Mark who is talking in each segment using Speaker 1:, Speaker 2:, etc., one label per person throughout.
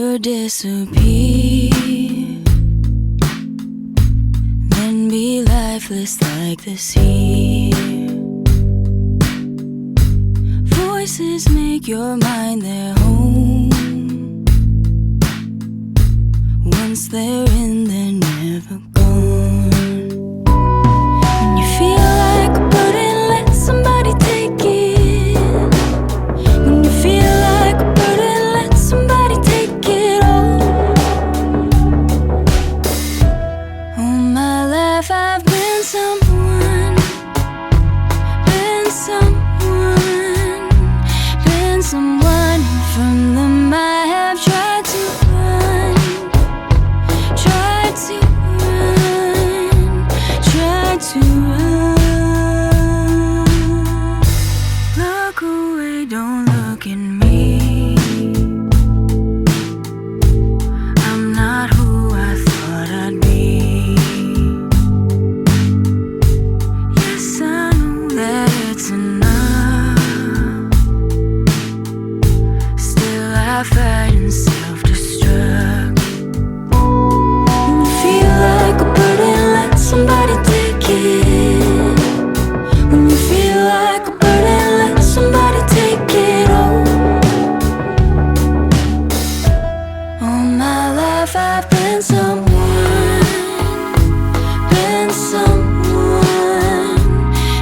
Speaker 1: rather disappear than be lifeless like the sea. Voices make your mind their home. Once they're in, they're never gone. When you feel like a burden, let somebody take it. When you feel like a burden, let somebody take it all. All my life I've been someone, been someone, been someone. From them I have tried to run, tried to run, tried to run. Look away, don't look at me. I'm not who I thought I'd be. Yes, I know that it's enough. Still I fight in self-destruct. When you feel like a burden, let somebody take it. When you feel like a burden, let somebody take it all. All my life I've been someone, been someone,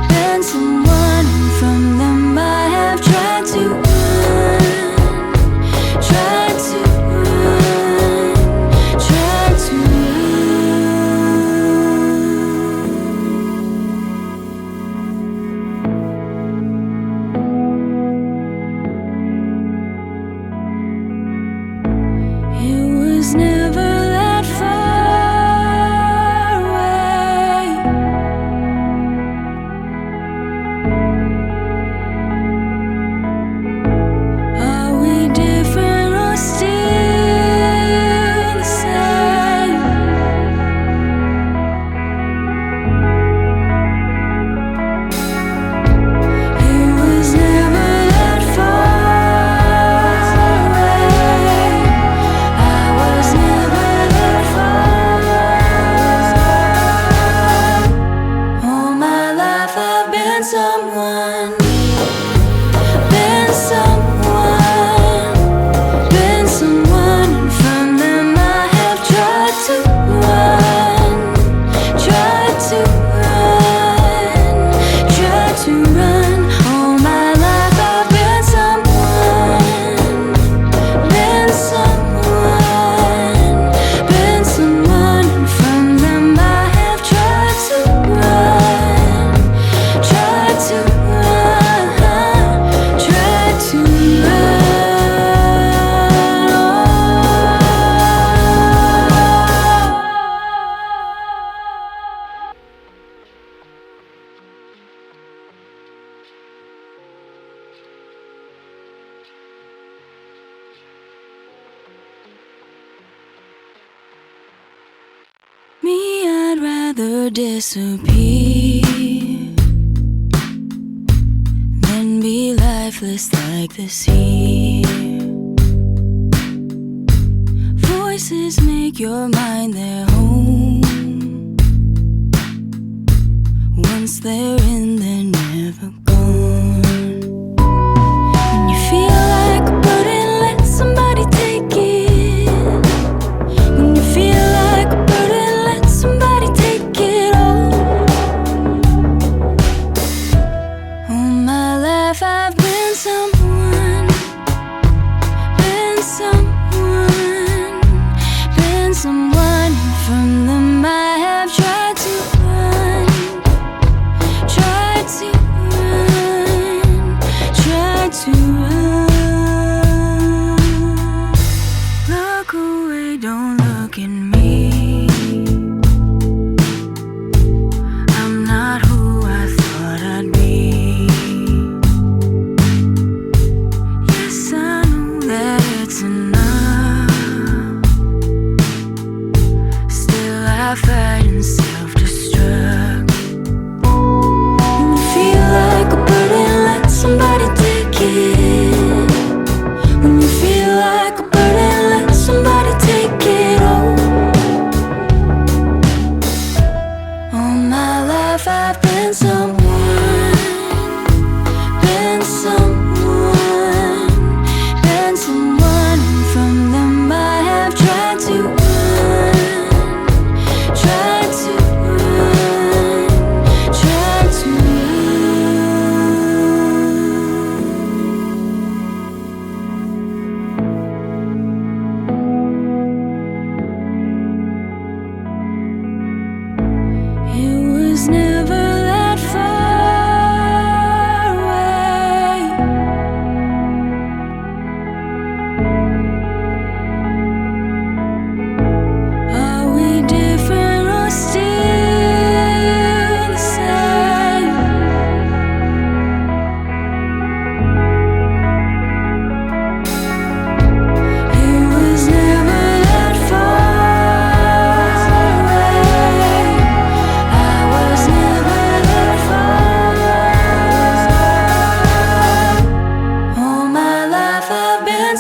Speaker 1: been someone. And from them I have tried to run, tried to run, tried to run. It was never that far away. Are we different or still the same? It was never that far away. I was never that far. All my life I've been someone, been someone, been someone. And from them I have tried to run, tried to run, tried to run. All my life I've been someone, been someone, been someone. And from them I have tried to run, tried to run, tried to run. Me, I'd rather disappear than be lifeless like the sea. Voices make your mind their home. Once they're in, they're never gone. When you feel like a burden, let somebody take it. When you feel like a burden, let somebody take it all. All my life I've been someone, been someone, been someone. And from them I have tried to run, tried to run,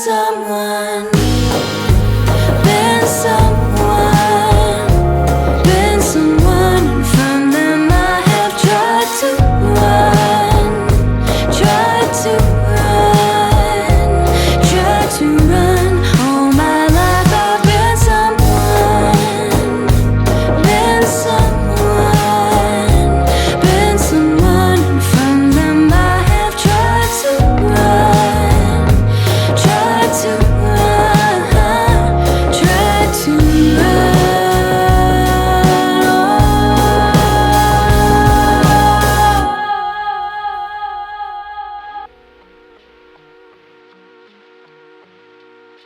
Speaker 1: someone, been someone, been someone, and from them I have tried to run, tried to run, tried to run. All my life I've been someone, been someone, been someone, and from them I have tried to run, tried to run, tried to run.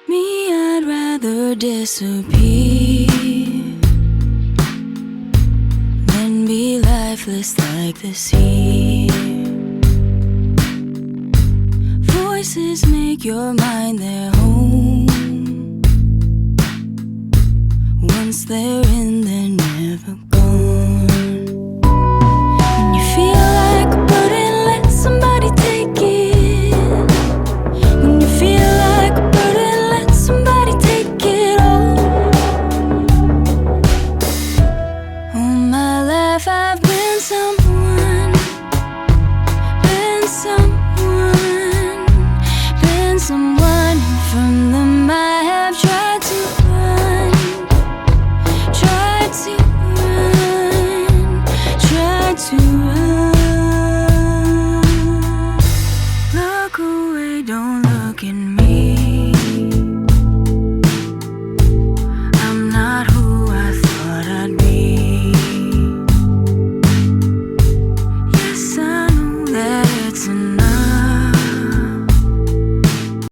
Speaker 1: Me, I'd rather disappear than be lifeless like this here. Voices make your mind their home. Once they're